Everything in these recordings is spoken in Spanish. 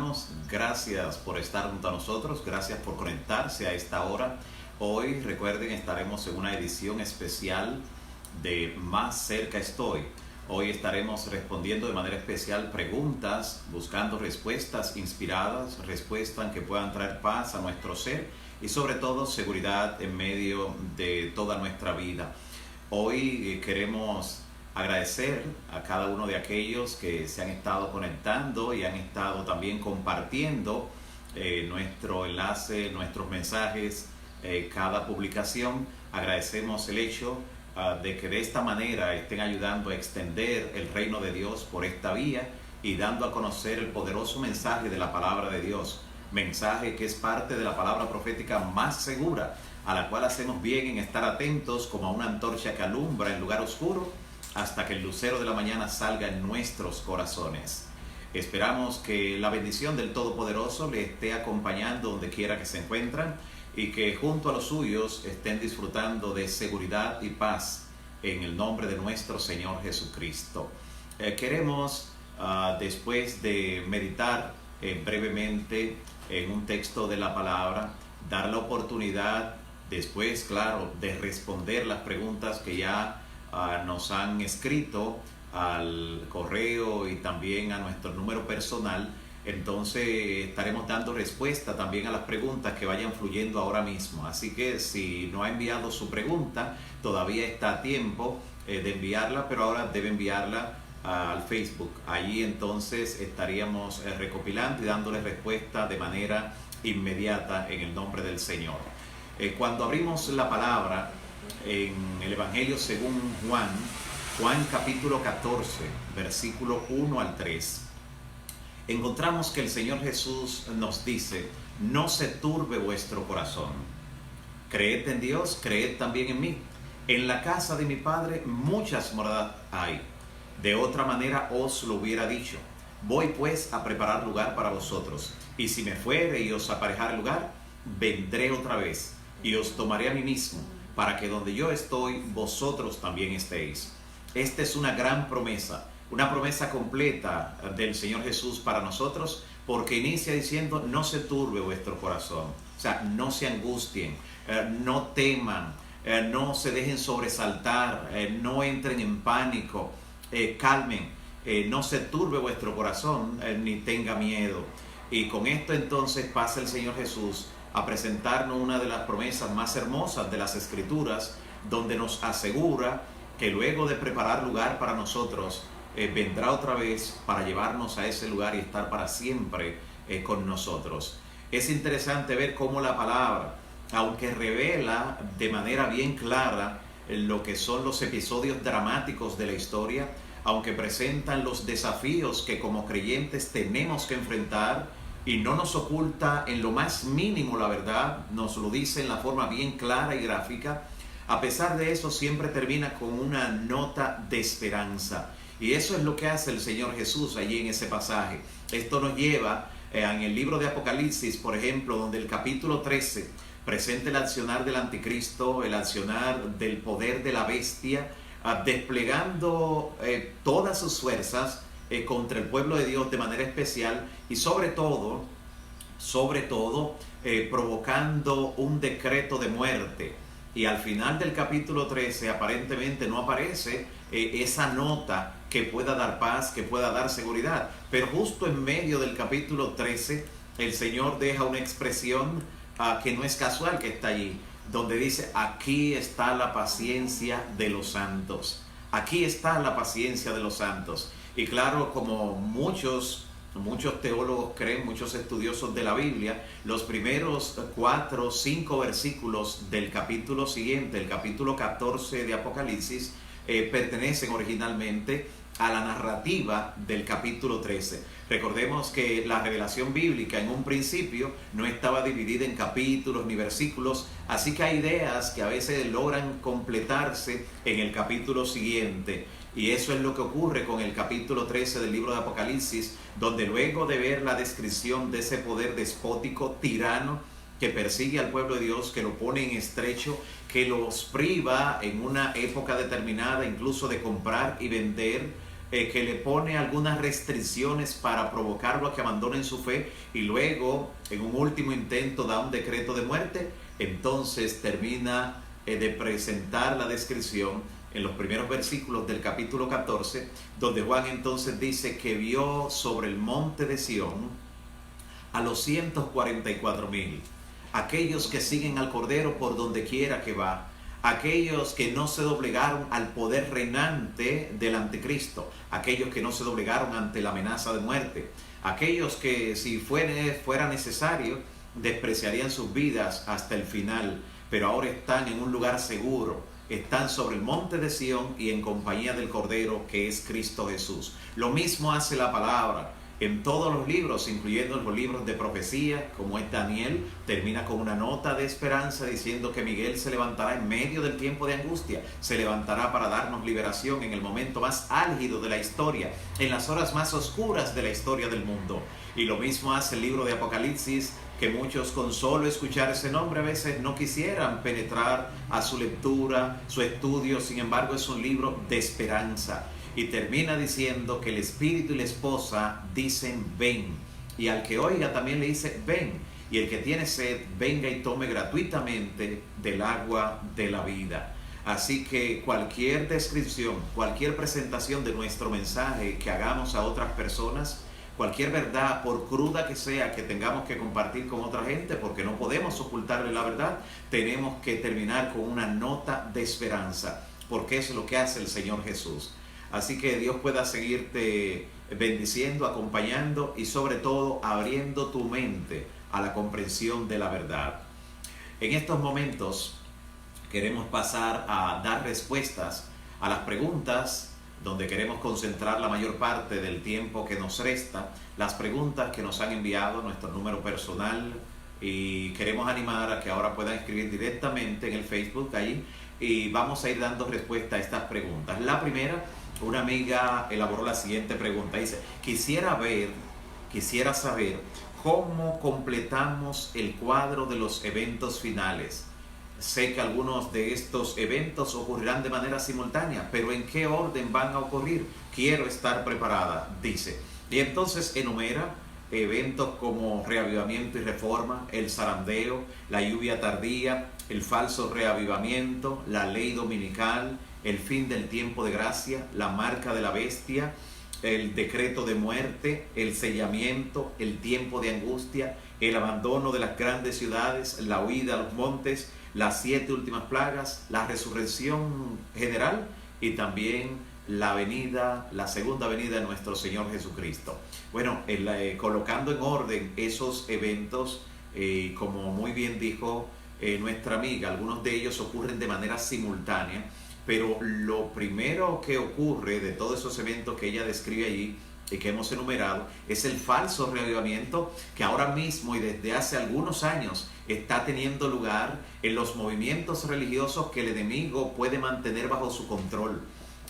hermanos, gracias por estar junto a nosotros, gracias por conectarse a esta hora. Hoy, recuerden, estaremos en una edición especial de Más cerca estoy. Hoy estaremos respondiendo de manera especial preguntas, buscando respuestas inspiradas, respuestas que puedan traer paz a nuestro ser y sobre todo seguridad en medio de toda nuestra vida. Hoy queremos agradecer a cada uno de aquellos que se han estado conectando y han estado también compartiendo nuestro enlace, nuestros mensajes, cada publicación. Agradecemos el hecho de que de esta manera estén ayudando a extender el reino de Dios por esta vía y dando a conocer el poderoso mensaje de la palabra de Dios. Mensaje que es parte de la palabra profética más segura, a la cual hacemos bien en estar atentos como a una antorcha que alumbra en lugar oscuro, hasta que el lucero de la mañana salga en nuestros corazones. Esperamos que la bendición del Todopoderoso le esté acompañando donde quiera que se encuentran y que junto a los suyos estén disfrutando de seguridad y paz en el nombre de nuestro Señor Jesucristo. Queremos, después de meditar brevemente en un texto de la palabra, dar la oportunidad después, claro, de responder las preguntas que ya nos han escrito al correo y también a nuestro número personal. Entonces estaremos dando respuesta también a las preguntas que vayan fluyendo ahora mismo. Así que si no ha enviado su pregunta, todavía está a tiempo de enviarla, pero ahora debe enviarla al Facebook. Allí entonces estaríamos recopilando y dándole respuesta de manera inmediata en el nombre del Señor. Cuando abrimos la palabra en el Evangelio según Juan capítulo 14, versículo 1 al 3, encontramos que el Señor Jesús nos dice: no se turbe vuestro corazón. Creed en Dios, creed también en mí. En la casa de mi Padre muchas moradas hay. De otra manera os lo hubiera dicho. Voy pues a preparar lugar para vosotros. Y si me fuere y os aparejare lugar, vendré otra vez y os tomaré a mí mismo, para que donde yo estoy, vosotros también estéis. Esta es una gran promesa, una promesa completa del Señor Jesús para nosotros, porque inicia diciendo: no se turbe vuestro corazón. O sea, no se angustien, no teman, no se dejen sobresaltar, no entren en pánico, calmen, no se turbe vuestro corazón, ni tenga miedo. Y con esto entonces pasa el Señor Jesús a presentarnos una de las promesas más hermosas de las Escrituras, donde nos asegura que luego de preparar lugar para nosotros, vendrá otra vez para llevarnos a ese lugar y estar para siempre con nosotros. Es interesante ver cómo la palabra, aunque revela de manera bien clara lo que son los episodios dramáticos de la historia, aunque presentan los desafíos que como creyentes tenemos que enfrentar, y no nos oculta en lo más mínimo la verdad, nos lo dice en la forma bien clara y gráfica, a pesar de eso siempre termina con una nota de esperanza. Y eso es lo que hace el Señor Jesús allí en ese pasaje. Esto nos lleva en el libro de Apocalipsis, por ejemplo, donde el capítulo 13 presenta el accionar del anticristo, el accionar del poder de la bestia, desplegando todas sus fuerzas contra el pueblo de Dios de manera especial, y sobre todo provocando un decreto de muerte. Y al final del capítulo 13 aparentemente no aparece esa nota que pueda dar paz, que pueda dar seguridad, pero justo en medio del capítulo 13 el Señor deja una expresión que no es casual que está allí, donde dice: aquí está la paciencia de los santos. Aquí está la paciencia de los santos. Y claro, como muchos teólogos creen, muchos estudiosos de la Biblia, los primeros 4 o 5 versículos del capítulo siguiente, el capítulo 14 de Apocalipsis, pertenecen originalmente a la narrativa del capítulo 13. Recordemos que la revelación bíblica en un principio no estaba dividida en capítulos ni versículos, así que hay ideas que a veces logran completarse en el capítulo siguiente. Y eso es lo que ocurre con el capítulo 13 del libro de Apocalipsis, donde luego de ver la descripción de ese poder despótico, tirano, que persigue al pueblo de Dios, que lo pone en estrecho, que los priva en una época determinada incluso de comprar y vender, que le pone algunas restricciones para provocarlo a que abandonen su fe y luego en un último intento da un decreto de muerte, entonces termina de presentar la descripción en los primeros versículos del capítulo 14, donde Juan entonces dice que vio sobre el monte de Sión a los 144,000, aquellos que siguen al Cordero por donde quiera que va, aquellos que no se doblegaron al poder reinante del anticristo, aquellos que no se doblegaron ante la amenaza de muerte, aquellos que si fuera necesario despreciarían sus vidas hasta el final, pero ahora están en un lugar seguro, están sobre el monte de Sión y en compañía del Cordero que es Cristo Jesús. Lo mismo hace la palabra. En todos los libros, incluyendo los libros de profecía, como es Daniel, termina con una nota de esperanza diciendo que Miguel se levantará en medio del tiempo de angustia, se levantará para darnos liberación en el momento más álgido de la historia, en las horas más oscuras de la historia del mundo. Y lo mismo hace el libro de Apocalipsis, que muchos con solo escuchar ese nombre a veces no quisieran penetrar a su lectura, su estudio. Sin embargo, es un libro de esperanza. Y termina diciendo que el espíritu y la esposa dicen ven. Y al que oiga también le dice ven. Y el que tiene sed, venga y tome gratuitamente del agua de la vida. Así que cualquier descripción, cualquier presentación de nuestro mensaje que hagamos a otras personas, cualquier verdad, por cruda que sea, que tengamos que compartir con otra gente, porque no podemos ocultarle la verdad, tenemos que terminar con una nota de esperanza, porque es lo que hace el Señor Jesús. Así que Dios pueda seguirte bendiciendo, acompañando y sobre todo abriendo tu mente a la comprensión de la verdad. En estos momentos queremos pasar a dar respuestas a las preguntas, donde queremos concentrar la mayor parte del tiempo que nos resta, las preguntas que nos han enviado a nuestro número personal, y queremos animar a que ahora puedan escribir directamente en el Facebook ahí y vamos a ir dando respuesta a estas preguntas. La primera, una amiga elaboró la siguiente pregunta, dice: quisiera saber cómo completamos el cuadro de los eventos finales. Sé que algunos de estos eventos ocurrirán de manera simultánea, pero ¿en qué orden van a ocurrir? Quiero estar preparada, dice. Y entonces enumera eventos como reavivamiento y reforma, el zarandeo, la lluvia tardía, el falso reavivamiento, la ley dominical, el fin del tiempo de gracia, la marca de la bestia, el decreto de muerte, el sellamiento, el tiempo de angustia, el abandono de las grandes ciudades, la huida a los montes, las 7 últimas plagas, la resurrección general y también la segunda venida de nuestro Señor Jesucristo. Bueno, colocando en orden esos eventos, como muy bien dijo nuestra amiga, algunos de ellos ocurren de manera simultánea, pero lo primero que ocurre de todos esos eventos que ella describe allí y que hemos enumerado es el falso reavivamiento, que ahora mismo y desde hace algunos años está teniendo lugar en los movimientos religiosos que el enemigo puede mantener bajo su control.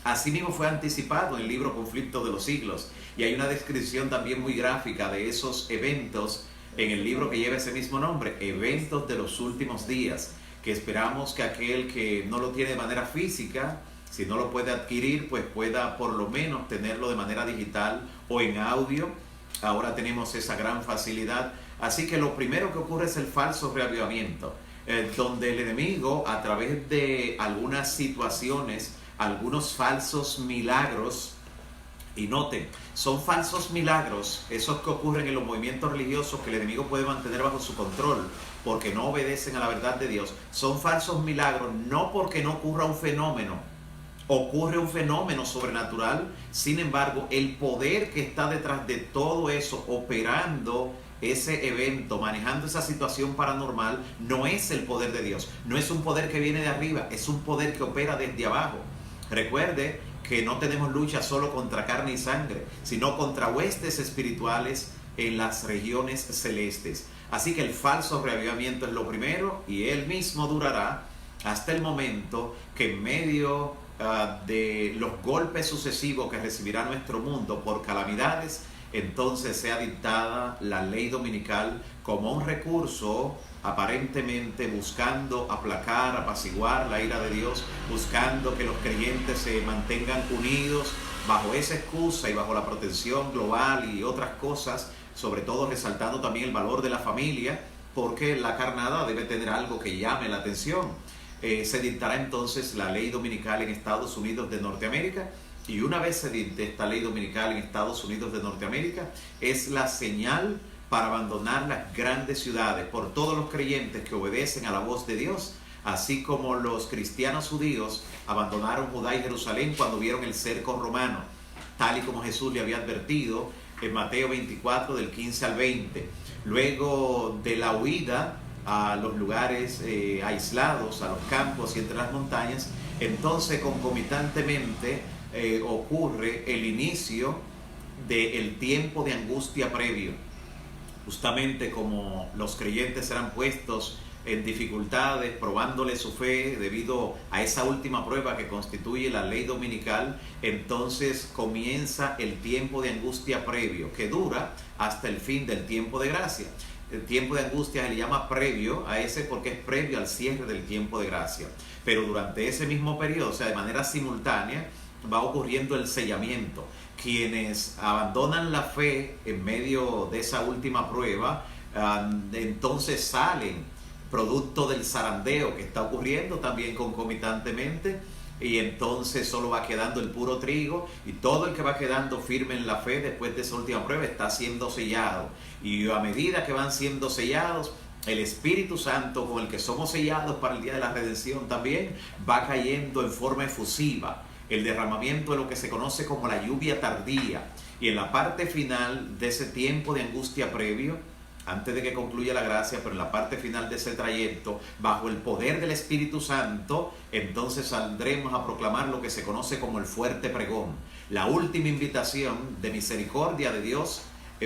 Asimismo fue anticipado en el libro Conflicto de los Siglos, y hay una descripción también muy gráfica de esos eventos en el libro que lleva ese mismo nombre, Eventos de los Últimos Días, que esperamos que aquel que no lo tiene de manera física, si no lo puede adquirir, pues pueda por lo menos tenerlo de manera digital o en audio. Ahora tenemos esa gran facilidad. Así que lo primero que ocurre es el falso reavivamiento, donde el enemigo, a través de algunas situaciones, algunos falsos milagros, y noten, son falsos milagros esos que ocurren en los movimientos religiosos que el enemigo puede mantener bajo su control porque no obedecen a la verdad de Dios. Son falsos milagros no porque no ocurra un fenómeno, ocurre un fenómeno sobrenatural. Sin embargo, el poder que está detrás de todo eso, operando ese evento, manejando esa situación paranormal, no es el poder de Dios, no es un poder que viene de arriba, es un poder que opera desde abajo. Recuerde que no tenemos lucha solo contra carne y sangre, sino contra huestes espirituales en las regiones celestes. Así que el falso reavivamiento es lo primero, y él mismo durará hasta el momento que en medio de los golpes sucesivos que recibirá nuestro mundo por calamidades, entonces sea dictada la ley dominical como un recurso aparentemente buscando aplacar, apaciguar la ira de Dios, buscando que los creyentes se mantengan unidos bajo esa excusa y bajo la protección global y otras cosas, sobre todo resaltando también el valor de la familia, porque la carnada debe tener algo que llame la atención. Se dictará entonces la ley dominical en Estados Unidos de Norteamérica, y una vez se dicte esta ley dominical en Estados Unidos de Norteamérica, es la señal para abandonar las grandes ciudades por todos los creyentes que obedecen a la voz de Dios, así como los cristianos judíos abandonaron Judá y Jerusalén cuando vieron el cerco romano, tal y como Jesús le había advertido en Mateo 24 del 15 al 20. Luego de la huida a los lugares aislados, a los campos y entre las montañas, entonces concomitantemente ocurre el inicio del tiempo de angustia previo. Justamente como los creyentes serán puestos en dificultades, probándole su fe debido a esa última prueba que constituye la ley dominical, entonces comienza el tiempo de angustia previo, que dura hasta el fin del tiempo de gracia. El tiempo de angustia se le llama previo a ese porque es previo al cierre del tiempo de gracia. Pero durante ese mismo periodo, o sea, de manera simultánea, va ocurriendo el sellamiento. Quienes abandonan la fe en medio de esa última prueba, entonces salen producto del zarandeo que está ocurriendo también concomitantemente, y entonces solo va quedando el puro trigo, y todo el que va quedando firme en la fe después de esa última prueba está siendo sellado. Y a medida que van siendo sellados, el Espíritu Santo con el que somos sellados para el día de la redención también va cayendo en forma efusiva. El derramamiento de lo que se conoce como la lluvia tardía. Y en la parte final de ese tiempo de angustia previo, antes de que concluya la gracia, pero en la parte final de ese trayecto, bajo el poder del Espíritu Santo, entonces saldremos a proclamar lo que se conoce como el fuerte pregón, la última invitación de misericordia de Dios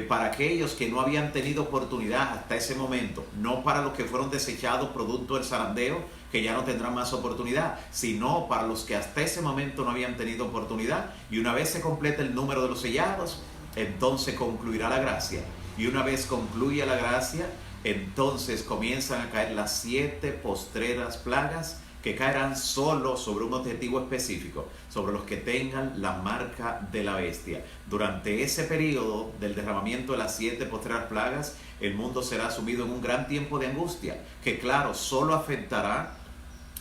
para aquellos que no habían tenido oportunidad hasta ese momento, no para los que fueron desechados producto del zarandeo, que ya no tendrán más oportunidad, sino para los que hasta ese momento no habían tenido oportunidad. Y una vez se complete el número de los sellados, entonces concluirá la gracia. Y una vez concluya la gracia, entonces comienzan a caer las 7 postreras plagas, que caerán solo sobre un objetivo específico, sobre los que tengan la marca de la bestia. Durante ese periodo del derramamiento de las 7 postreras plagas, el mundo será sumido en un gran tiempo de angustia, que claro, solo afectará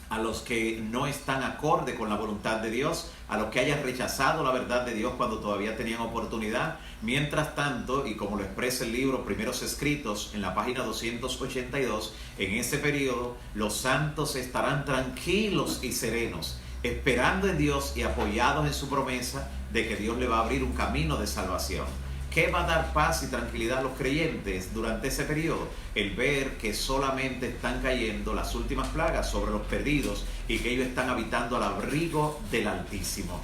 a los que no están acorde con la voluntad de Dios, a los que hayan rechazado la verdad de Dios cuando todavía tenían oportunidad. Mientras tanto, y como lo expresa el libro Primeros Escritos en la página 282, en ese periodo los santos estarán tranquilos y serenos, esperando en Dios y apoyados en su promesa de que Dios le va a abrir un camino de salvación. ¿Qué va a dar paz y tranquilidad a los creyentes durante ese periodo? El ver que solamente están cayendo las últimas plagas sobre los perdidos y que ellos están habitando al abrigo del Altísimo.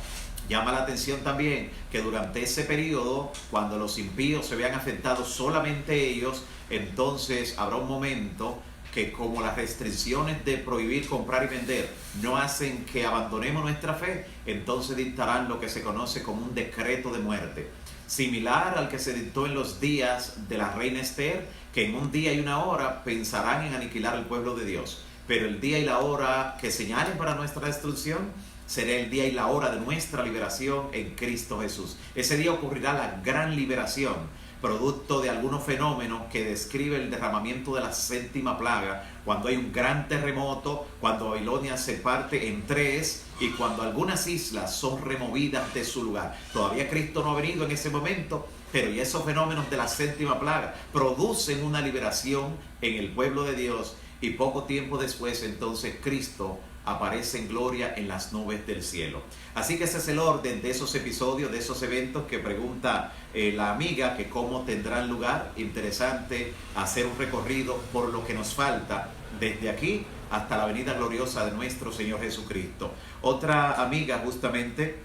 Llama la atención también que durante ese periodo, cuando los impíos se vean afectados solamente ellos, entonces habrá un momento que, como las restricciones de prohibir comprar y vender no hacen que abandonemos nuestra fe, entonces dictarán lo que se conoce como un decreto de muerte, similar al que se dictó en los días de la reina Esther, que en un día y una hora pensarán en aniquilar al pueblo de Dios, pero el día y la hora que señalen para nuestra destrucción será el día y la hora de nuestra liberación en Cristo Jesús. Ese día ocurrirá la gran liberación, producto de algunos fenómenos que describe el derramamiento de la 7ª plaga, cuando hay un gran terremoto, cuando Babilonia se parte en 3 y cuando algunas islas son removidas de su lugar. Todavía Cristo no ha venido en ese momento, pero y esos fenómenos de la 7ª plaga producen una liberación en el pueblo de Dios, y poco tiempo después entonces Cristo aparece en gloria en las nubes del cielo. Así que ese es el orden de esos episodios, de esos eventos que pregunta la amiga, que cómo tendrán lugar. Interesante hacer un recorrido por lo que nos falta desde aquí hasta la venida gloriosa de nuestro Señor Jesucristo. Otra amiga justamente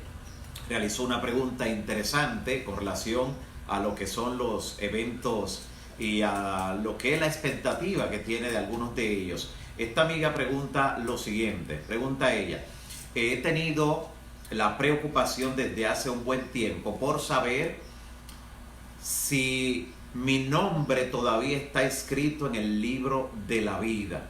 realizó una pregunta interesante con relación a lo que son los eventos y a lo que es la expectativa que tiene de algunos de ellos. Esta amiga pregunta lo siguiente, pregunta ella: he tenido la preocupación desde hace un buen tiempo por saber si mi nombre todavía está escrito en el libro de la vida.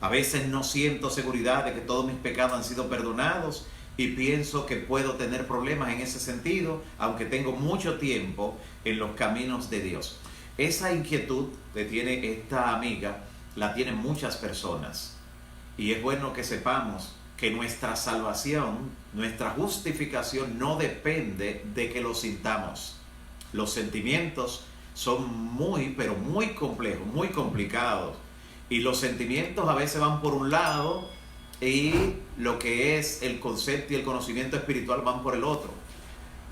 A veces no siento seguridad de que todos mis pecados han sido perdonados y pienso que puedo tener problemas en ese sentido, aunque tengo mucho tiempo en los caminos de Dios. Esa inquietud que tiene esta amiga la tienen muchas personas, y es bueno que sepamos que nuestra salvación, nuestra justificación no depende de que lo sintamos. Los sentimientos son muy, pero muy complejos, muy complicados, y los sentimientos a veces van por un lado y lo que es el concepto y el conocimiento espiritual van por el otro.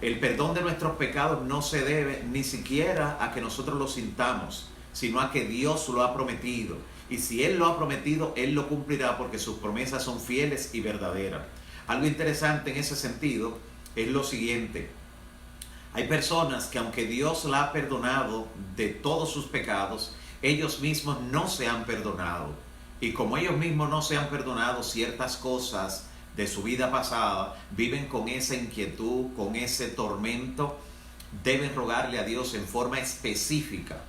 El perdón de nuestros pecados no se debe ni siquiera a que nosotros lo sintamos, sino a que Dios lo ha prometido. Y si Él lo ha prometido, Él lo cumplirá, porque sus promesas son fieles y verdaderas. Algo interesante en ese sentido es lo siguiente. Hay personas que, aunque Dios la ha perdonado de todos sus pecados, ellos mismos no se han perdonado. Y como ellos mismos no se han perdonado ciertas cosas de su vida pasada, viven con esa inquietud, con ese tormento. Deben rogarle a Dios en forma específica,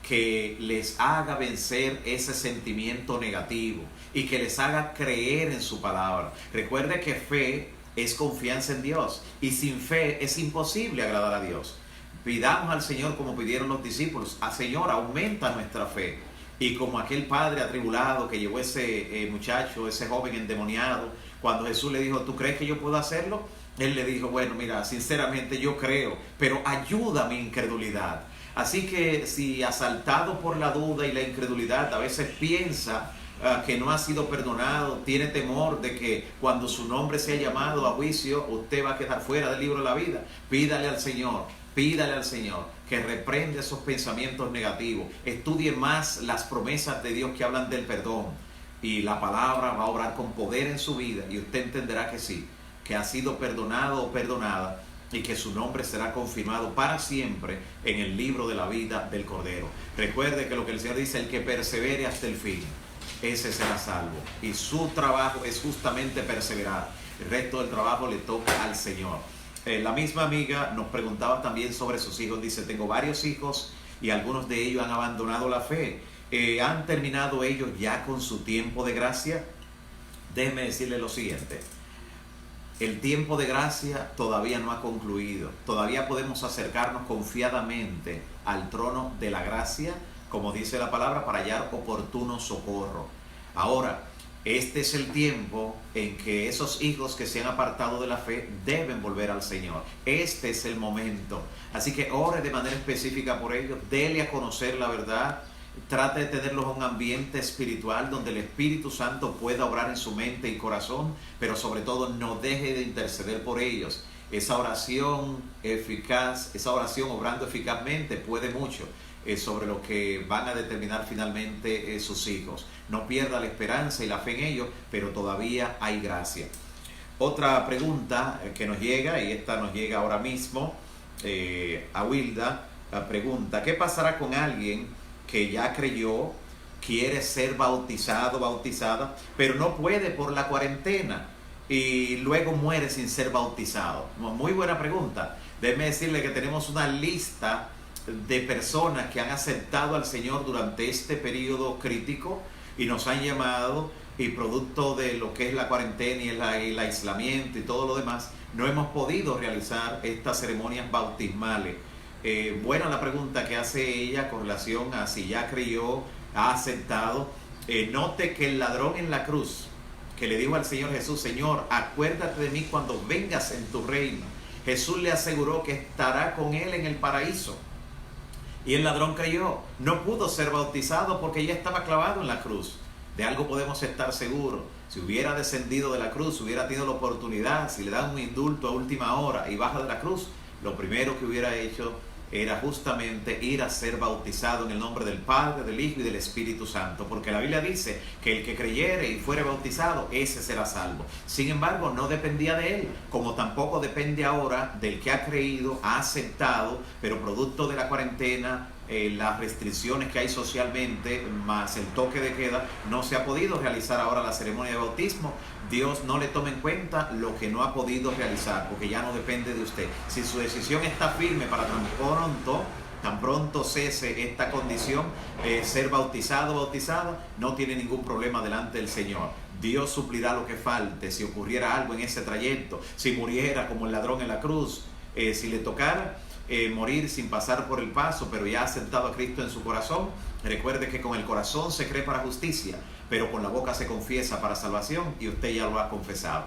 que les haga vencer ese sentimiento negativo y que les haga creer en su palabra. Recuerde que fe es confianza en Dios, y sin fe es imposible agradar a Dios. Pidamos al Señor como pidieron los discípulos: Señor, aumenta nuestra fe. Y como aquel padre atribulado que llevó ese muchacho, ese joven endemoniado, cuando Jesús le dijo: ¿tú crees que yo puedo hacerlo? Él le dijo: bueno, mira, sinceramente yo creo, pero ayuda mi incredulidad. Así que si asaltado por la duda y la incredulidad a veces piensa que no ha sido perdonado, tiene temor de que cuando su nombre sea llamado a juicio usted va a quedar fuera del libro de la vida, pídale al Señor que reprenda esos pensamientos negativos. Estudie más las promesas de Dios que hablan del perdón, y la palabra va a obrar con poder en su vida, y usted entenderá que sí, que ha sido perdonado o perdonada, y que su nombre será confirmado para siempre en el libro de la vida del Cordero. Recuerde que lo que el Señor dice: el que persevere hasta el fin, ese será salvo. Y su trabajo es justamente perseverar. El resto del trabajo le toca al Señor. La misma amiga nos preguntaba también sobre sus hijos. Dice: tengo varios hijos y algunos de ellos han abandonado la fe. ¿Han terminado ellos ya con su tiempo de gracia? Déjeme decirle lo siguiente: el tiempo de gracia todavía no ha concluido. Todavía podemos acercarnos confiadamente al trono de la gracia, como dice la palabra, para hallar oportuno socorro. Ahora, este es el tiempo en que esos hijos que se han apartado de la fe deben volver al Señor. Este es el momento. Así que ore de manera específica por ellos. Dele a conocer la verdad. Trate de tenerlos en un ambiente espiritual donde el Espíritu Santo pueda obrar en su mente y corazón, pero sobre todo no deje de interceder por ellos. Esa oración eficaz, esa oración obrando eficazmente puede mucho sobre lo que van a determinar finalmente sus hijos. No pierda la esperanza y la fe en ellos, pero todavía hay gracia. Otra pregunta que nos llega, y esta nos llega ahora mismo, a Wilda, pregunta: ¿qué pasará con alguien que ya creyó, quiere ser bautizado, bautizada, pero no puede por la cuarentena y luego muere sin ser bautizado? Muy buena pregunta. Déjeme decirle que tenemos una lista de personas que han aceptado al Señor durante este periodo crítico y nos han llamado, y producto de lo que es la cuarentena y el aislamiento y todo lo demás, no hemos podido realizar estas ceremonias bautismales. Buena la pregunta que hace ella con relación a si ya creyó, ha aceptado. Note que el ladrón en la cruz, que le dijo al Señor Jesús: Señor, acuérdate de mí cuando vengas en tu reino, Jesús le aseguró que estará con él en el paraíso. Y el ladrón creyó, no pudo ser bautizado porque ya estaba clavado en la cruz. De algo podemos estar seguros: si hubiera descendido de la cruz, si hubiera tenido la oportunidad, si le dan un indulto a última hora y baja de la cruz, lo primero que hubiera hecho era justamente ir a ser bautizado en el nombre del Padre, del Hijo y del Espíritu Santo, porque la Biblia dice que el que creyere y fuere bautizado, ese será salvo. Sin embargo, no dependía de él, como tampoco depende ahora del que ha creído, ha aceptado, pero producto de la cuarentena las restricciones que hay socialmente, más el toque de queda, no se ha podido realizar ahora la ceremonia de bautismo. Dios no le toma en cuenta lo que no ha podido realizar, porque ya no depende de usted. Si su decisión está firme para tan pronto cese esta condición, ser bautizado o bautizada, no tiene ningún problema delante del Señor. Dios suplirá lo que falte, si ocurriera algo en ese trayecto, si muriera como el ladrón en la cruz, si le tocara morir sin pasar por el paso, pero ya ha aceptado a Cristo en su corazón. Recuerde que con el corazón se cree para justicia, pero con la boca se confiesa para salvación, y usted ya lo ha confesado.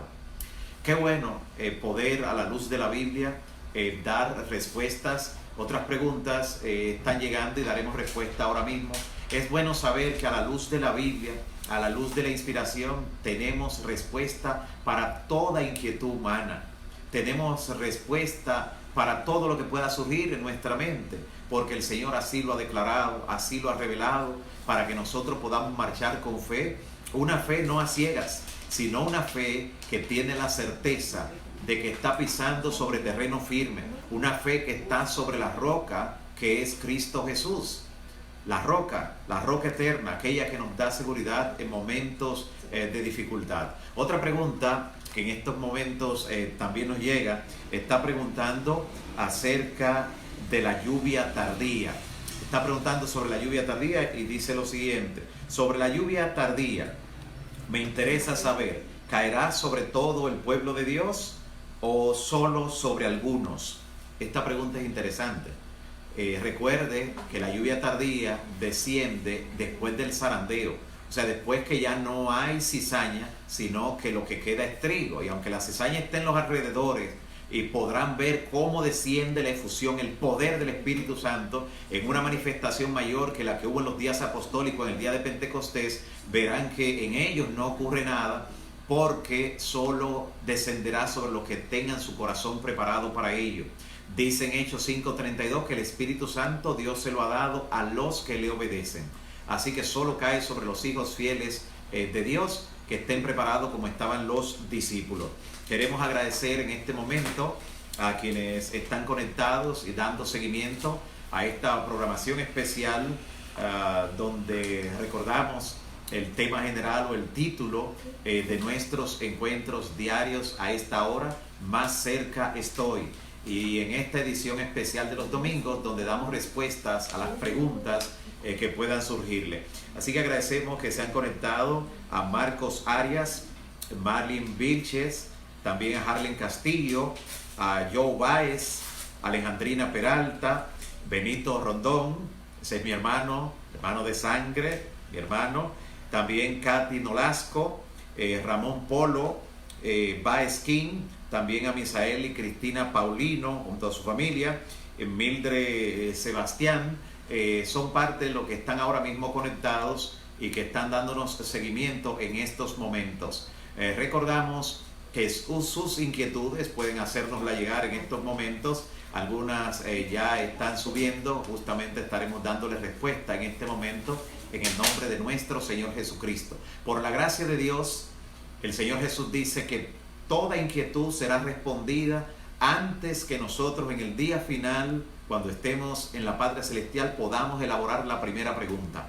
Qué bueno poder a la luz de la Biblia dar respuestas. Otras preguntas están llegando y daremos respuesta ahora mismo. Es bueno saber que a la luz de la Biblia, a la luz de la inspiración, tenemos respuesta para toda inquietud humana. Tenemos respuesta para todo lo que pueda surgir en nuestra mente, porque el Señor así lo ha declarado, así lo ha revelado, para que nosotros podamos marchar con fe. Una fe no a ciegas, sino una fe que tiene la certeza de que está pisando sobre terreno firme, una fe que está sobre la roca que es Cristo Jesús. La roca eterna, aquella que nos da seguridad en momentos de dificultad. Otra pregunta que en estos momentos también nos llega, está preguntando acerca de la lluvia tardía. Está preguntando sobre la lluvia tardía y dice lo siguiente: sobre la lluvia tardía, me interesa saber, ¿caerá sobre todo el pueblo de Dios o solo sobre algunos? Esta pregunta es interesante. Recuerde que la lluvia tardía desciende después del zarandeo, o sea, después que ya no hay cizaña, sino que lo que queda es trigo. Y aunque la cizaña esté en los alrededores y podrán ver cómo desciende la efusión, el poder del Espíritu Santo en una manifestación mayor que la que hubo en los días apostólicos, en el día de Pentecostés, verán que en ellos no ocurre nada, porque solo descenderá sobre los que tengan su corazón preparado para ello. Dice en Hechos 5:32 que el Espíritu Santo Dios se lo ha dado a los que le obedecen. Así que solo cae sobre los hijos fieles de Dios, que estén preparados como estaban los discípulos. Queremos agradecer en este momento a quienes están conectados y dando seguimiento a esta programación especial donde recordamos el tema general o el título de nuestros encuentros diarios a esta hora: Más cerca estoy. Y en esta edición especial de los domingos, donde damos respuestas a las preguntas que puedan surgirle. Así que agradecemos que se han conectado a Marcos Arias, Marlene Vilches, también a Harlen Castillo, a Joe Baez, Alejandrina Peralta, Benito Rondón, ese es mi hermano de sangre, mi hermano. También Katy Nolasco, Ramón Polo, Baez King, también a Misael y Cristina Paulino junto a su familia, Mildred Sebastián, son parte de los que están ahora mismo conectados y que están dándonos seguimiento en estos momentos. Recordamos que sus inquietudes pueden hacérnosla llegar en estos momentos. Algunas ya están subiendo, justamente estaremos dándoles respuesta en este momento en el nombre de nuestro Señor Jesucristo. Por la gracia de Dios, el Señor Jesús dice que toda inquietud será respondida antes que nosotros en el día final, cuando estemos en la Patria Celestial, podamos elaborar la primera pregunta.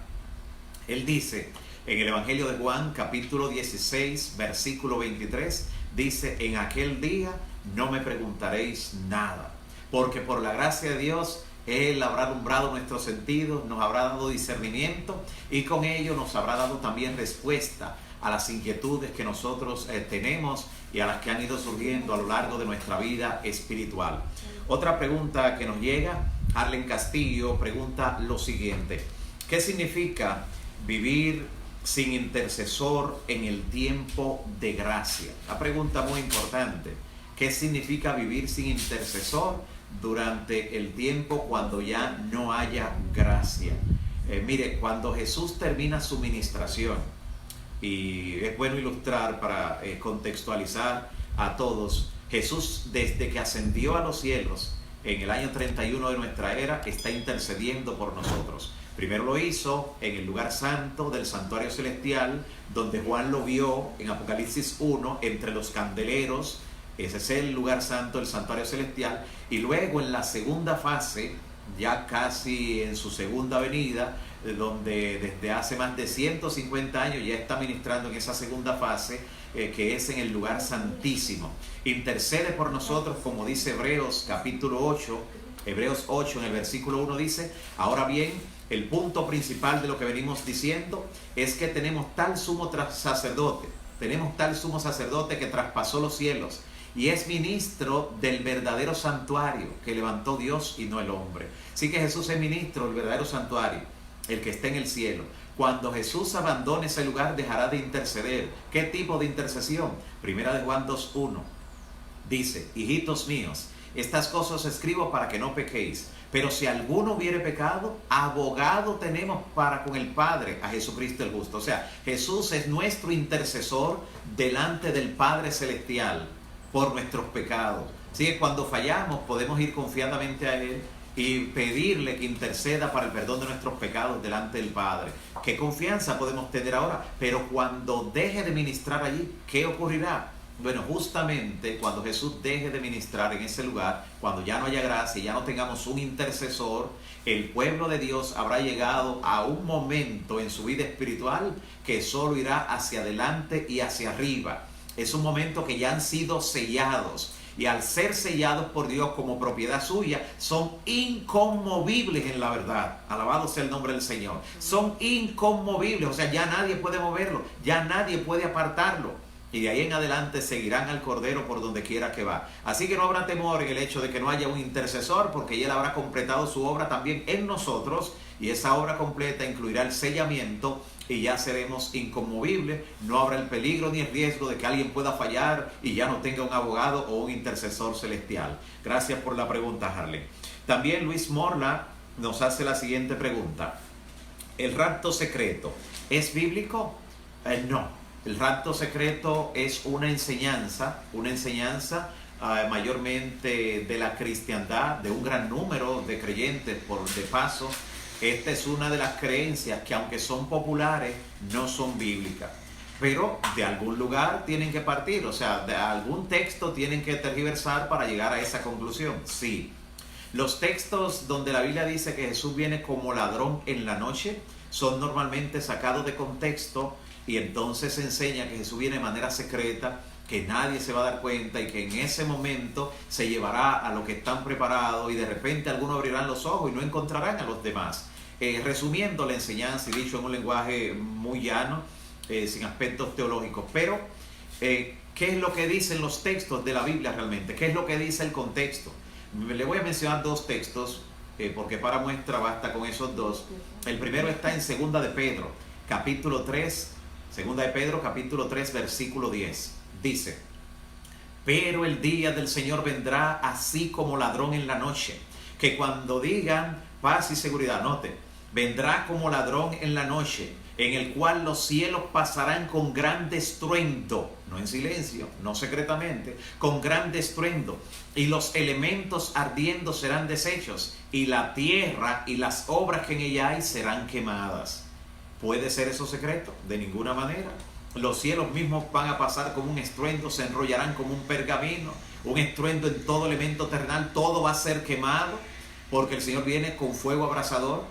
Él dice en el Evangelio de Juan, capítulo 16, versículo 23, dice: en aquel día no me preguntaréis nada, porque por la gracia de Dios Él habrá alumbrado nuestros sentidos, nos habrá dado discernimiento y con ello nos habrá dado también respuesta a las inquietudes que nosotros tenemos y a las que han ido surgiendo a lo largo de nuestra vida espiritual. Otra pregunta que nos llega, Harlen Castillo pregunta lo siguiente: ¿qué significa vivir sin intercesor en el tiempo de gracia? Una pregunta muy importante. ¿Qué significa vivir sin intercesor durante el tiempo cuando ya no haya gracia? Mire, cuando Jesús termina su ministración, y es bueno ilustrar para contextualizar a todos, Jesús, desde que ascendió a los cielos en el año 31 de nuestra era, está intercediendo por nosotros. Primero lo hizo en el lugar santo del santuario celestial, donde Juan lo vio en Apocalipsis 1 entre los candeleros. Ese es el lugar santo, el santuario celestial. Y luego en la segunda fase ya casi en su segunda venida, donde desde hace más de 150 años ya está ministrando en esa segunda fase, que es en el lugar santísimo. Intercede por nosotros, como dice Hebreos capítulo 8, Hebreos 8 en el versículo 1 dice: ahora bien, el punto principal de lo que venimos diciendo es que tenemos tal sumo sacerdote que traspasó los cielos y es ministro del verdadero santuario que levantó Dios y no el hombre. Así que Jesús es ministro del verdadero santuario, el que está en el cielo. Cuando Jesús abandone ese lugar, dejará de interceder. ¿Qué tipo de intercesión? Primera de Juan 2:1 dice: hijitos míos, estas cosas escribo para que no pequéis. Pero si alguno hubiere pecado, abogado tenemos para con el Padre, a Jesucristo el justo. O sea, Jesús es nuestro intercesor delante del Padre Celestial por nuestros pecados. Así que cuando fallamos podemos ir confiadamente a Él y pedirle que interceda para el perdón de nuestros pecados delante del Padre. ¿Qué confianza podemos tener ahora? Pero cuando deje de ministrar allí, ¿qué ocurrirá? Bueno, justamente cuando Jesús deje de ministrar en ese lugar, cuando ya no haya gracia y ya no tengamos un intercesor, el pueblo de Dios habrá llegado a un momento en su vida espiritual que solo irá hacia adelante y hacia arriba. Es un momento que ya han sido sellados. Y al ser sellados por Dios como propiedad suya, son inconmovibles en la verdad. Alabado sea el nombre del Señor. Son inconmovibles, o sea, ya nadie puede moverlo, ya nadie puede apartarlo. Y de ahí en adelante seguirán al Cordero por donde quiera que va. Así que no habrá temor en el hecho de que no haya un intercesor, porque Él habrá completado su obra también en nosotros. Y esa obra completa incluirá el sellamiento y ya seremos inconmovibles. No habrá el peligro ni el riesgo de que alguien pueda fallar y ya no tenga un abogado o un intercesor celestial. Gracias por la pregunta, Harley. También Luis Morla nos hace la siguiente pregunta: ¿el rapto secreto es bíblico? No. El rapto secreto es una enseñanza mayormente de la cristiandad, de un gran número de creyentes por de paso. Esta es una de las creencias que, aunque son populares, no son bíblicas. Pero de algún lugar tienen que partir, o sea, de algún texto tienen que tergiversar para llegar a esa conclusión. Sí. Los textos donde la Biblia dice que Jesús viene como ladrón en la noche son normalmente sacados de contexto. Y entonces se enseña que Jesús viene de manera secreta, que nadie se va a dar cuenta y que en ese momento se llevará a los que están preparados y de repente algunos abrirán los ojos y no encontrarán a los demás. Resumiendo la enseñanza y dicho en un lenguaje muy llano, sin aspectos teológicos. Pero, ¿qué es lo que dicen los textos de la Biblia realmente? ¿Qué es lo que dice el contexto? Le voy a mencionar dos textos, porque para muestra basta con esos dos. El primero está en Segunda de Pedro, capítulo 3, Segunda de Pedro, capítulo 3, versículo 10. Dice: pero el día del Señor vendrá así como ladrón en la noche, que cuando digan paz y seguridad, note, vendrá como ladrón en la noche, en el cual los cielos pasarán con gran estruendo, no en silencio, no secretamente, con gran estruendo, y los elementos ardiendo serán deshechos, y la tierra y las obras que en ella hay serán quemadas. ¿Puede ser eso secreto? De ninguna manera. Los cielos mismos van a pasar como un estruendo, se enrollarán como un pergamino, un estruendo en todo elemento terrenal, todo va a ser quemado, porque el Señor viene con fuego abrasador.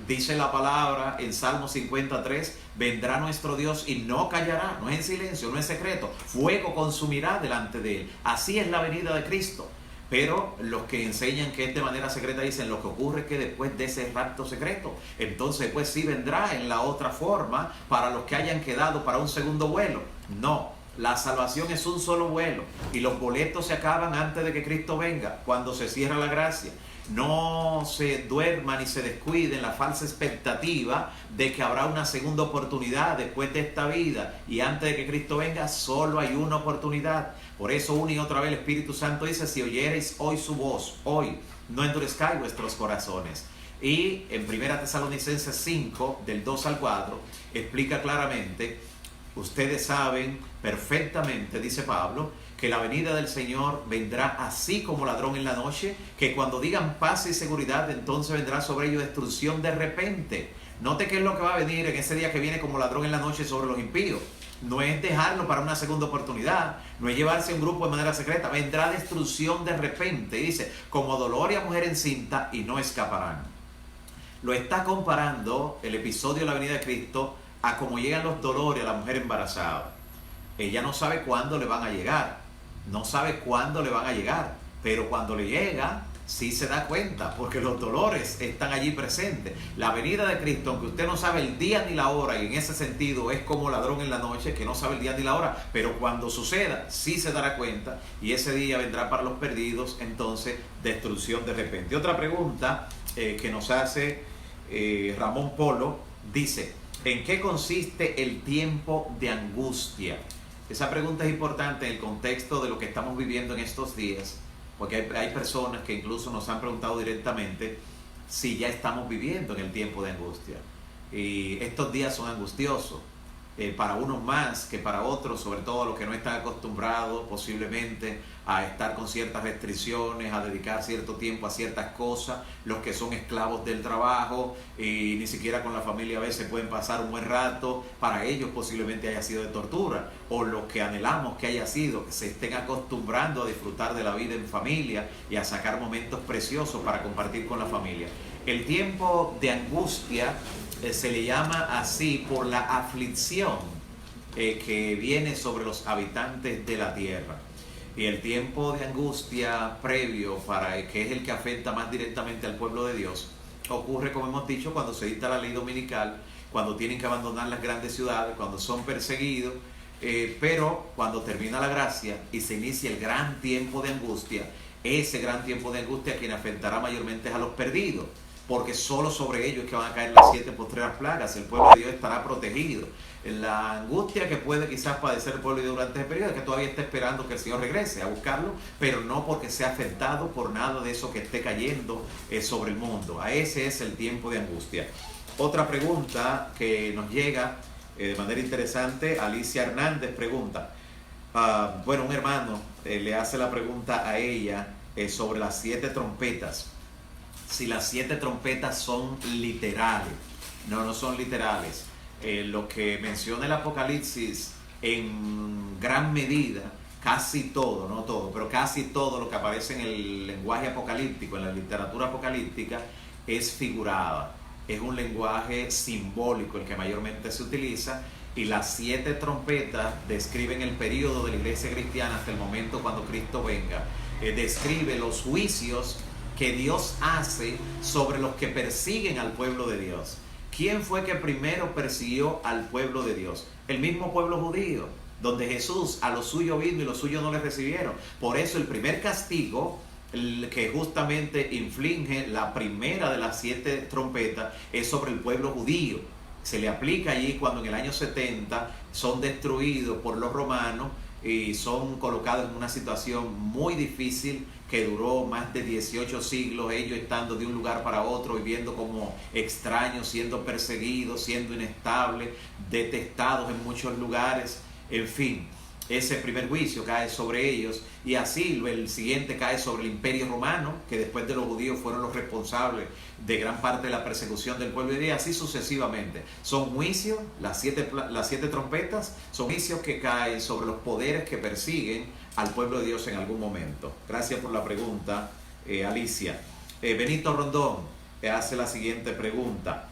Dice la palabra en Salmo 53, vendrá nuestro Dios y no callará, no es en silencio, no es secreto, fuego consumirá delante de Él. Así es la venida de Cristo. Pero los que enseñan que es de manera secreta dicen lo que ocurre es que después de ese rapto secreto, entonces pues sí vendrá en la otra forma para los que hayan quedado para un segundo vuelo. No, la salvación es un solo vuelo y los boletos se acaban antes de que Cristo venga, cuando se cierra la gracia. No se duerman ni se descuiden la falsa expectativa de que habrá una segunda oportunidad después de esta vida y antes de que Cristo venga solo hay una oportunidad. Por eso una y otra vez el Espíritu Santo dice: si oyereis hoy su voz, hoy, no endurezcáis vuestros corazones. Y en 1 Tesalonicenses 5, del 2 al 4, explica claramente: ustedes saben perfectamente, dice Pablo, que la venida del Señor vendrá así como ladrón en la noche, que cuando digan paz y seguridad, entonces vendrá sobre ellos destrucción de repente. Note qué es lo que va a venir en ese día que viene como ladrón en la noche sobre los impíos. No es dejarlo para una segunda oportunidad, no es llevarse a un grupo de manera secreta. Vendrá destrucción de repente, dice, como dolor a mujer encinta, y no escaparán. Lo está comparando el episodio de la venida de Cristo a cómo llegan los dolores a la mujer embarazada. Ella no sabe cuándo le van a llegar, no sabe cuándo le van a llegar, pero cuando le llega, sí se da cuenta, porque los dolores están allí presentes. La venida de Cristo, aunque usted no sabe el día ni la hora, y en ese sentido es como ladrón en la noche, que no sabe el día ni la hora, pero cuando suceda, sí se dará cuenta, y ese día vendrá para los perdidos, entonces destrucción de repente. Otra pregunta que nos hace Ramón Polo, dice, ¿en qué consiste el tiempo de angustia? Esa pregunta es importante en el contexto de lo que estamos viviendo en estos días, porque hay personas que incluso nos han preguntado directamente si ya estamos viviendo en el tiempo de angustia. Y estos días son angustiosos, para unos más que para otros, sobre todo los que no están acostumbrados posiblemente a estar con ciertas restricciones, a dedicar cierto tiempo a ciertas cosas, los que son esclavos del trabajo y ni siquiera con la familia a veces pueden pasar un buen rato, para ellos posiblemente haya sido de tortura, o los que anhelamos que haya sido, que se estén acostumbrando a disfrutar de la vida en familia y a sacar momentos preciosos para compartir con la familia. El tiempo de angustia se le llama así por la aflicción que viene sobre los habitantes de la tierra. Y el tiempo de angustia previo, que es el que afecta más directamente al pueblo de Dios, ocurre, como hemos dicho, cuando se dicta la ley dominical, cuando tienen que abandonar las grandes ciudades, cuando son perseguidos, pero cuando termina la gracia y se inicia el gran tiempo de angustia, ese gran tiempo de angustia quien afectará mayormente es a los perdidos, porque solo sobre ellos es que van a caer las 7 postreras plagas. El pueblo de Dios estará protegido. La angustia que puede quizás padecer el pueblo de Dios durante ese periodo es que todavía está esperando que el Señor regrese a buscarlo, pero no porque sea afectado por nada de eso que esté cayendo sobre el mundo. A ese es el tiempo de angustia. Otra pregunta que nos llega de manera interesante, Alicia Hernández pregunta, bueno, un hermano le hace la pregunta a ella sobre las 7 trompetas. Si las 7 trompetas son literales. No son literales. Lo que menciona el Apocalipsis en gran medida, casi todo, no todo, pero casi todo lo que aparece en el lenguaje apocalíptico, en la literatura apocalíptica, es figurada. Es un lenguaje simbólico el que mayormente se utiliza, y las 7 trompetas describen el periodo de la iglesia cristiana hasta el momento cuando Cristo venga. Describe los juicios que Dios hace sobre los que persiguen al pueblo de Dios. ¿Quién fue que primero persiguió al pueblo de Dios? El mismo pueblo judío, donde Jesús a lo suyo vino y los suyos no le recibieron. Por eso el primer castigo que justamente inflige la primera de las 7 trompetas es sobre el pueblo judío. Se le aplica allí cuando en el año 70 son destruidos por los romanos y son colocados en una situación muy difícil que duró más de 18 siglos, ellos estando de un lugar para otro, viviendo como extraños, siendo perseguidos, siendo inestables, detestados en muchos lugares. En fin, ese primer juicio cae sobre ellos, y así el siguiente cae sobre el Imperio Romano, que después de los judíos fueron los responsables de gran parte de la persecución del pueblo de Dios, así sucesivamente. Son juicios, las siete trompetas, son juicios que caen sobre los poderes que persiguen al pueblo de Dios en algún momento. Gracias por la pregunta, Alicia. Benito Rondón hace la siguiente pregunta.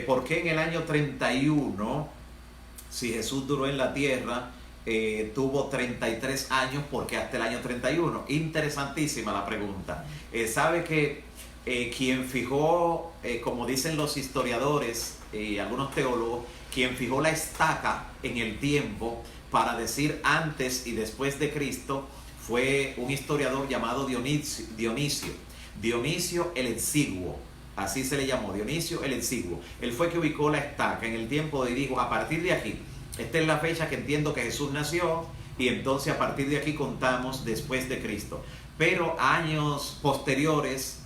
¿Por qué en el año 31, si Jesús duró en la tierra, tuvo 33 años, porque hasta el año 31? Interesantísima la pregunta. Sabe que quien fijó, como dicen los historiadores y algunos teólogos, quien fijó la estaca en el tiempo para decir antes y después de Cristo fue un historiador llamado Dionisio el Exiguo. Así se le llamó, Dionisio el Exiguo. Él fue que ubicó la estaca en el tiempo y dijo, a partir de aquí, esta es la fecha que entiendo que Jesús nació, y entonces a partir de aquí contamos después de Cristo. Pero años posteriores,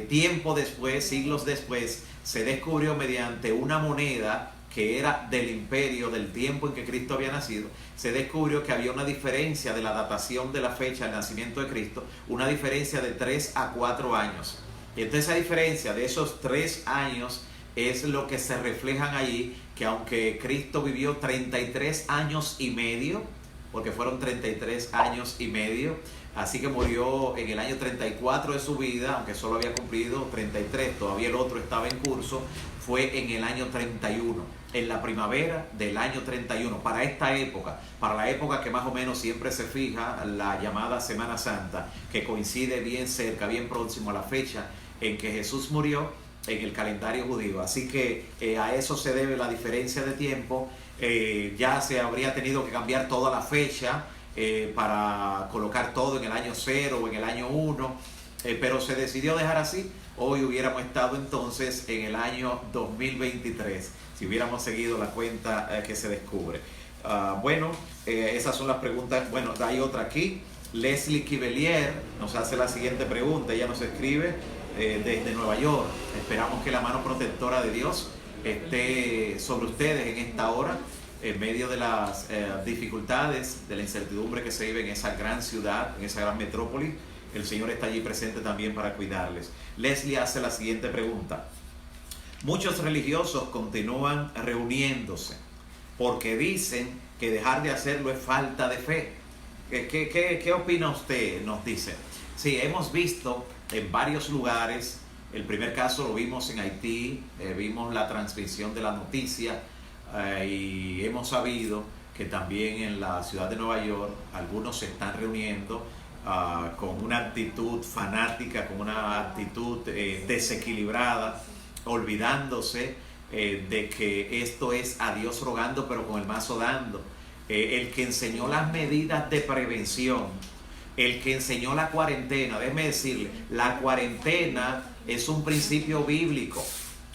tiempo después, siglos después, se descubrió mediante una moneda que era del imperio, del tiempo en que Cristo había nacido, se descubrió que había una diferencia de la datación de la fecha del nacimiento de Cristo, una diferencia de 3 a 4 años. Y entonces esa diferencia de esos 3 años es lo que se reflejan allí que aunque Cristo vivió 33 años y medio, porque fueron 33 años y medio, así que murió en el año 34 de su vida, aunque solo había cumplido 33, todavía el otro estaba en curso, fue en el año 31, en la primavera del año 31, para esta época, para la época que más o menos siempre se fija, la llamada Semana Santa, que coincide bien cerca, bien próximo a la fecha en que Jesús murió en el calendario judío. Así que a eso se debe la diferencia de tiempo. Ya se habría tenido que cambiar toda la fecha para colocar todo en el año 0 o en el año 1, pero se decidió dejar así. Hoy hubiéramos estado entonces en el año 2023 si hubiéramos seguido la cuenta que se descubre. Bueno, esas son las preguntas. Bueno, hay otra aquí. Leslie Quivelier nos hace la siguiente pregunta. Ella nos escribe desde Nueva York. Esperamos que la mano protectora de Dios esté sobre ustedes en esta hora, en medio de las dificultades, de la incertidumbre que se vive en esa gran ciudad, en esa gran metrópoli. El Señor está allí presente también para cuidarles. Leslie hace la siguiente pregunta. Muchos religiosos continúan reuniéndose porque dicen que dejar de hacerlo es falta de fe. ¿Qué opina usted? Nos dice. Sí, hemos visto en varios lugares. El primer caso lo vimos en Haití, vimos la transmisión de la noticia y hemos sabido que también en la ciudad de Nueva York algunos se están reuniendo con una actitud fanática, con una actitud desequilibrada, olvidándose de que esto es a Dios rogando pero con el mazo dando. El que enseñó las medidas de prevención, el que enseñó la cuarentena, déjeme decirle, la cuarentena es un principio bíblico.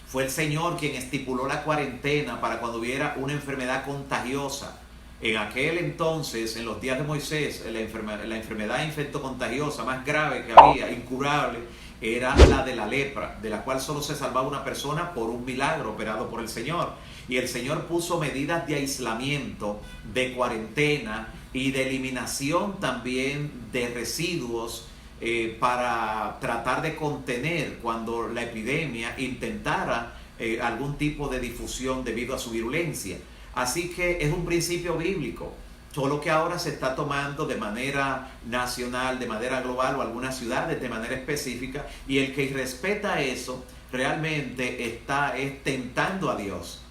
Fue el Señor quien estipuló la cuarentena para cuando hubiera una enfermedad contagiosa. En aquel entonces, en los días de Moisés, la enfermedad infectocontagiosa más grave que había, incurable, era la de la lepra, de la cual solo se salvaba una persona por un milagro operado por el Señor. Y el Señor puso medidas de aislamiento, de cuarentena y de eliminación también de residuos para tratar de contener cuando la epidemia intentara algún tipo de difusión debido a su virulencia. Así que es un principio bíblico, solo que ahora se está tomando de manera nacional, de manera global o algunas ciudades de manera específica, y el que respeta eso realmente está tentando a Dios.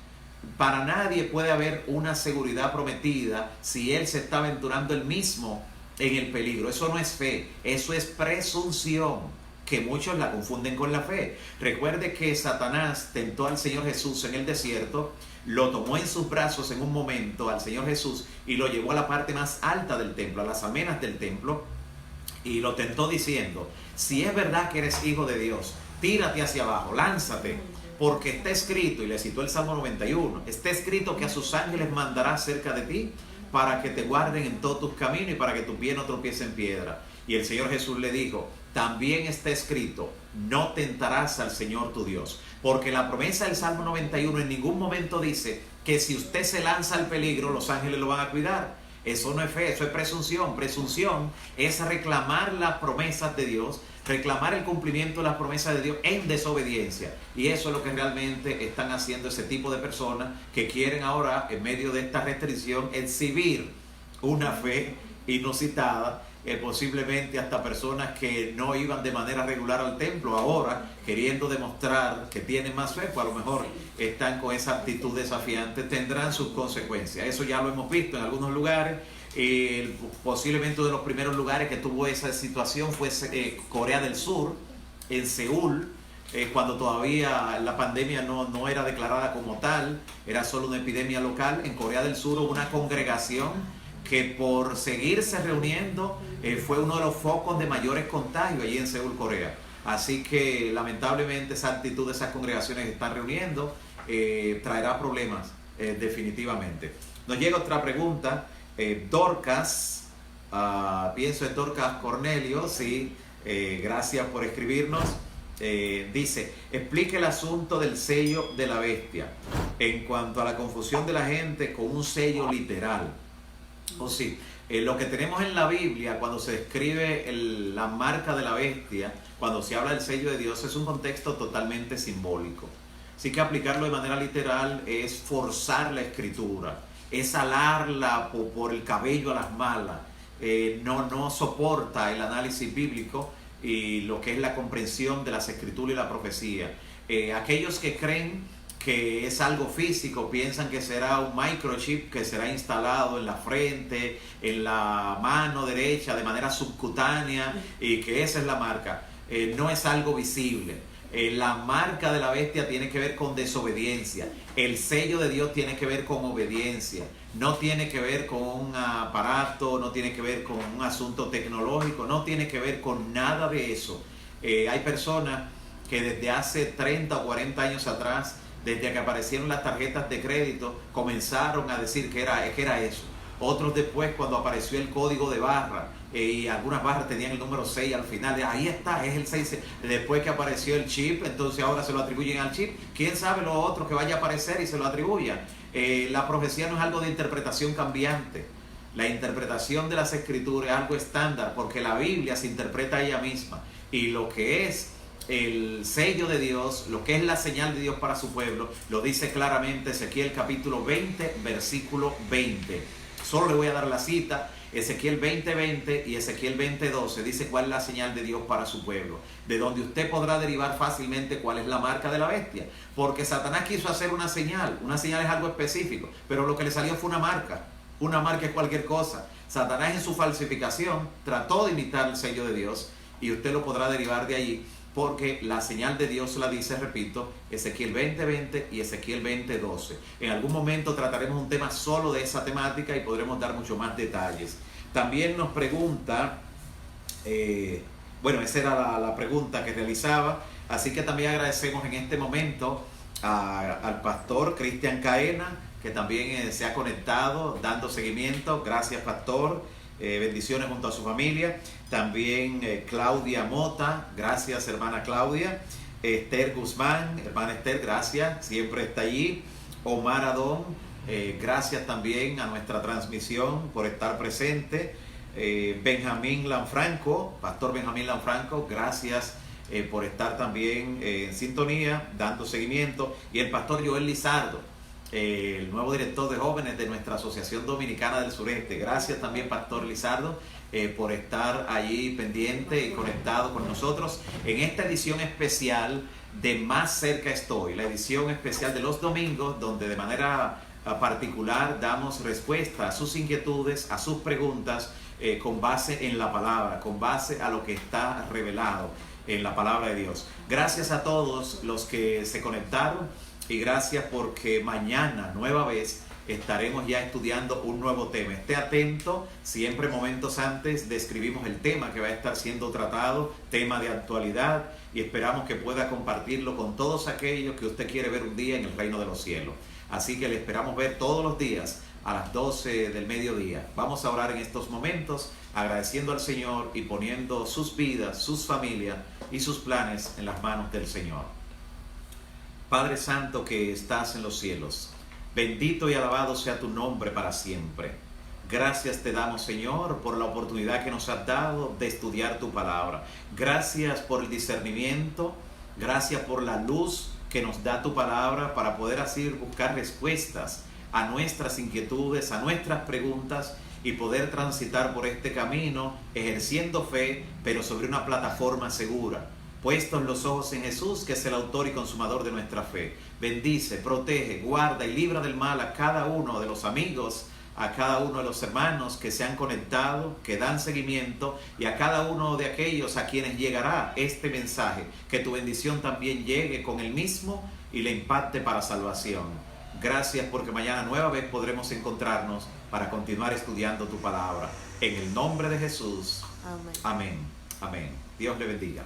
Para nadie puede haber una seguridad prometida si él se está aventurando él mismo en el peligro. Eso no es fe, eso es presunción, que muchos la confunden con la fe. Recuerde que Satanás tentó al Señor Jesús en el desierto, lo tomó en sus brazos en un momento al Señor Jesús y lo llevó a la parte más alta del templo, a las amenas del templo, y lo tentó diciendo: si es verdad que eres hijo de Dios, tírate hacia abajo, lánzate, porque está escrito, y le citó el Salmo 91, está escrito que a sus ángeles mandará cerca de ti para que te guarden en todos tus caminos y para que tu pie no tropiece en piedra. Y el Señor Jesús le dijo: también está escrito, no tentarás al Señor tu Dios. Porque la promesa del Salmo 91 en ningún momento dice que si usted se lanza al peligro, los ángeles lo van a cuidar. Eso no es fe, eso es presunción. Presunción es reclamar las promesas de Dios, reclamar el cumplimiento de las promesas de Dios en desobediencia. Y eso es lo que realmente están haciendo ese tipo de personas que quieren ahora, en medio de esta restricción, exhibir una fe inusitada. Posiblemente hasta personas que no iban de manera regular al templo, ahora queriendo demostrar que tienen más fe, pues a lo mejor están con esa actitud desafiante, tendrán sus consecuencias. Eso ya lo hemos visto en algunos lugares. Posiblemente uno de los primeros lugares que tuvo esa situación fue Corea del Sur, en Seúl, cuando todavía la pandemia no era declarada como tal, era solo una epidemia local. En Corea del Sur hubo una congregación que por seguirse reuniendo fue uno de los focos de mayores contagios allí en Seúl, Corea. Así que lamentablemente esa actitud de esas congregaciones que están reuniendo traerá problemas definitivamente. Nos llega otra pregunta. Dorcas, pienso en Dorcas Cornelio, sí, gracias por escribirnos. Dice: explique el asunto del sello de la bestia en cuanto a la confusión de la gente con un sello literal. O sí, lo que tenemos en la Biblia cuando se describe la marca de la bestia, cuando se habla del sello de Dios, es un contexto totalmente simbólico. Así que aplicarlo de manera literal es forzar la escritura, es alarla por el cabello a las malas. No soporta el análisis bíblico y lo que es la comprensión de las escrituras y la profecía. Aquellos que creen que es algo físico, piensan que será un microchip que será instalado en la frente, en la mano derecha de manera subcutánea y que esa es la marca. No es algo visible. La marca de la bestia tiene que ver con desobediencia. El sello de Dios tiene que ver con obediencia. No tiene que ver con un aparato, no tiene que ver con un asunto tecnológico, no tiene que ver con nada de eso. Hay personas que desde hace 30 o 40 años atrás, desde que aparecieron las tarjetas de crédito, comenzaron a decir que era eso. Otros después, cuando apareció el código de barra, y algunas barras tenían el número 6 al final, ahí está, es el 6. Después que apareció el chip, entonces ahora se lo atribuyen al chip. ¿Quién sabe lo otro que vaya a aparecer y se lo atribuyan? La profecía no es algo de interpretación cambiante. La interpretación de las escrituras es algo estándar, porque la Biblia se interpreta a ella misma. Y lo que es el sello de Dios, lo que es la señal de Dios para su pueblo, lo dice claramente Ezequiel capítulo 20, versículo 20. Solo le voy a dar la cita. Ezequiel 20:20 y Ezequiel 20:12 dice cuál es la señal de Dios para su pueblo, de donde usted podrá derivar fácilmente cuál es la marca de la bestia, porque Satanás quiso hacer una señal es algo específico, pero lo que le salió fue una marca es cualquier cosa. Satanás en su falsificación trató de imitar el sello de Dios y usted lo podrá derivar de allí, porque la señal de Dios la dice, repito, Ezequiel 20:20 y Ezequiel 20:12. En algún momento trataremos un tema solo de esa temática y podremos dar mucho más detalles. También nos pregunta, esa era la pregunta que realizaba, así que también agradecemos en este momento al pastor Cristian Caena, que también se ha conectado dando seguimiento. Gracias, pastor. Bendiciones junto a su familia. También Claudia Mota, gracias hermana Claudia. Esther Guzmán, hermana Esther, gracias, siempre está allí. Omar Adón, gracias también a nuestra transmisión por estar presente. Benjamín Lanfranco, pastor Benjamín Lanfranco, gracias por estar también en sintonía, dando seguimiento. Y el pastor Joel Lizardo, el nuevo director de jóvenes de nuestra Asociación Dominicana del Sureste. Gracias también, pastor Lizardo, por estar allí pendiente y conectado con nosotros en esta edición especial de Más Cerca Estoy, la edición especial de los domingos, donde de manera particular damos respuesta a sus inquietudes, a sus preguntas, con base en la palabra, con base a lo que está revelado en la palabra de Dios. Gracias a todos los que se conectaron. Y gracias porque mañana, nueva vez, estaremos ya estudiando un nuevo tema. Esté atento, siempre momentos antes describimos el tema que va a estar siendo tratado, tema de actualidad, y esperamos que pueda compartirlo con todos aquellos que usted quiere ver un día en el reino de los cielos. Así que le esperamos ver todos los días a las 12 del mediodía. Vamos a orar en estos momentos, agradeciendo al Señor y poniendo sus vidas, sus familias y sus planes en las manos del Señor. Padre Santo que estás en los cielos, bendito y alabado sea tu nombre para siempre. Gracias te damos, Señor, por la oportunidad que nos has dado de estudiar tu palabra. Gracias por el discernimiento, gracias por la luz que nos da tu palabra para poder así buscar respuestas a nuestras inquietudes, a nuestras preguntas y poder transitar por este camino ejerciendo fe, pero sobre una plataforma segura. Puestos los ojos en Jesús, que es el autor y consumador de nuestra fe. Bendice, protege, guarda y libra del mal a cada uno de los amigos, a cada uno de los hermanos que se han conectado, que dan seguimiento, y a cada uno de aquellos a quienes llegará este mensaje. Que tu bendición también llegue con el mismo y le impacte para salvación. Gracias porque mañana nueva vez podremos encontrarnos para continuar estudiando tu palabra. En el nombre de Jesús. Amén. Amén. Amén. Dios le bendiga.